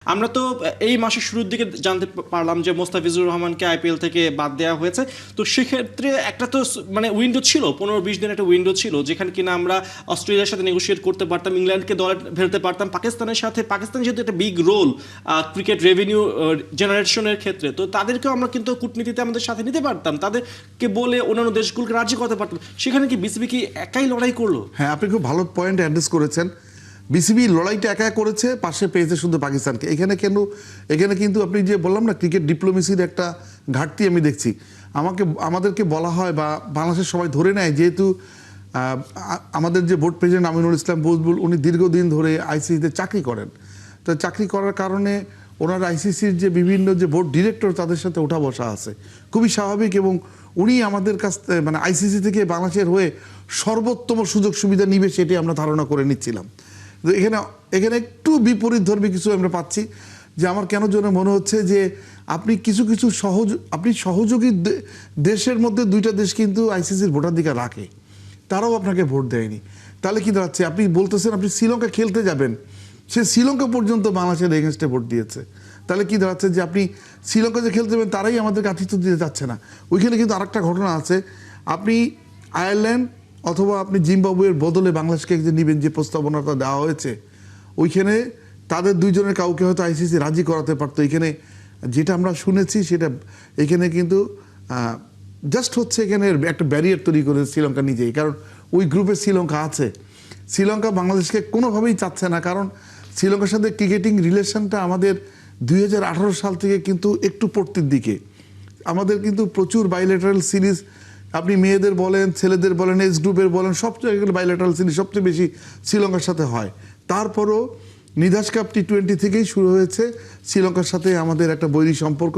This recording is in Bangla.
আমরা তো এই মাসের শুরুর দিকে জানতে পারলাম যে মোস্তাফিজুর রহমানকে আইপিএল থেকে বাদ দেওয়া হয়েছে। তো সেক্ষেত্রে একটা তো মানে উইন্ডো ছিল, 15-20 দিন একটা উইন্ডো ছিল, যেখানে কিনা আমরা অস্ট্রেলিয়ার সাথে নেগোশিয়েট করতে পারতাম, ইংল্যান্ডকে দলে ফেলতে পারতাম, পাকিস্তানের সাথে। পাকিস্তান যেহেতু একটা বিগ রোল ক্রিকেট রেভিনিউ জেনারেশনের ক্ষেত্রে, তো তাদেরকেও আমরা কিন্তু কূটনীতিতে আমাদের সাথে নিতে পারতাম, তাদেরকে বলে অন্যান্য দেশগুলোকে রাজি করতে পারতাম। সেখানে কি বিসিবি কি একাই লড়াই করলো? হ্যাঁ, আপনি খুব ভালো পয়েন্ট অ্যাড্রেস করেছেন। বিসিবি লড়াইটা একা করেছে, পাশে পেয়েছে শুধু পাকিস্তানকে। এখানে কিন্তু আপনি যে বললাম না, ক্রিকেট ডিপ্লোমেসির একটা ঘাটতি আমি দেখছি। আমাদেরকে বলা হয় বা বাংলাদেশের সবাই ধরে নেয়, যেহেতু আমাদের যে বোর্ড প্রেসিডেন্ট আমিনুল ইসলাম বুলবুল, উনি দীর্ঘদিন ধরে আইসিসিতে চাকরি করেন। তো চাকরি করার কারণে ওনার আইসিসির যে বিভিন্ন যে বোর্ড ডিরেক্টর, তাদের সাথে ওঠা বসা আছে, খুবই স্বাভাবিক। এবং উনি আমাদের কাছ থেকে মানে আইসিসি থেকে বাংলাদেশের হয়ে সর্বোত্তম সুযোগ সুবিধা নিবে, সেটি আমরা ধারণা করে নিচ্ছিলাম। তো এখানে একটু বিপরীতধর্মী কিছু আমরা পাচ্ছি, যে আমার কেন যেন মনে হচ্ছে যে আপনি কিছু সহযোগী দেশের মধ্যে দুইটা দেশ কিন্তু আইসিসির ভোটাধিকার রাখে, তারাও আপনাকে ভোট দেয়নি। তাহলে কি দাঁড়াচ্ছে, আপনি বলতেছেন আপনি শ্রীলঙ্কা খেলতে যাবেন, সে শ্রীলঙ্কা পর্যন্ত বাংলাদেশের এগেনস্টে ভোট দিয়েছে। তাহলে কি দাঁড়াচ্ছে যে আপনি শ্রীলঙ্কা যে খেলতে যাবেন, তারাই আমাদেরকে আতিথ্য দিতে যাচ্ছে না। ওইখানে কিন্তু আরেকটা ঘটনা আছে, আপনি আয়ারল্যান্ড অথবা আপনি জিম্বাবুয়ের বদলে বাংলাদেশকে যে নেবেন, যে প্রস্তাবনাটা দেওয়া হয়েছে, ওইখানে তাদের দুইজনের কাউকে হয়তো আইসিসি রাজি করাতে পারতো। এখানে যেটা আমরা শুনেছি, সেটা এখানে কিন্তু জাস্ট হচ্ছে এখানে একটা ব্যারিয়ার তৈরি করে শ্রীলঙ্কা নিজেই, কারণ ওই গ্রুপে শ্রীলঙ্কা আছে। শ্রীলঙ্কা বাংলাদেশকে কোনোভাবেই চাচ্ছে না, কারণ শ্রীলঙ্কার সাথে ক্রিকেটিং রিলেশনটা আমাদের 2018 সাল থেকে কিন্তু একটু পড়তির দিকে। আমাদের কিন্তু প্রচুর বাইলেটারাল সিরিজ, আপনি মেয়েদের বলেন, ছেলেদের বলেন, এজ গ্রুপের বলেন, সব জায়গায় বাইলেটারাল সিরিজ সবচেয়ে বেশি শ্রীলঙ্কার সাথে হয়। তারপরও নিধাস কাপ T20 থেকেই শুরু হয়েছে শ্রীলঙ্কার সাথে আমাদের একটা বৈরী সম্পর্ক।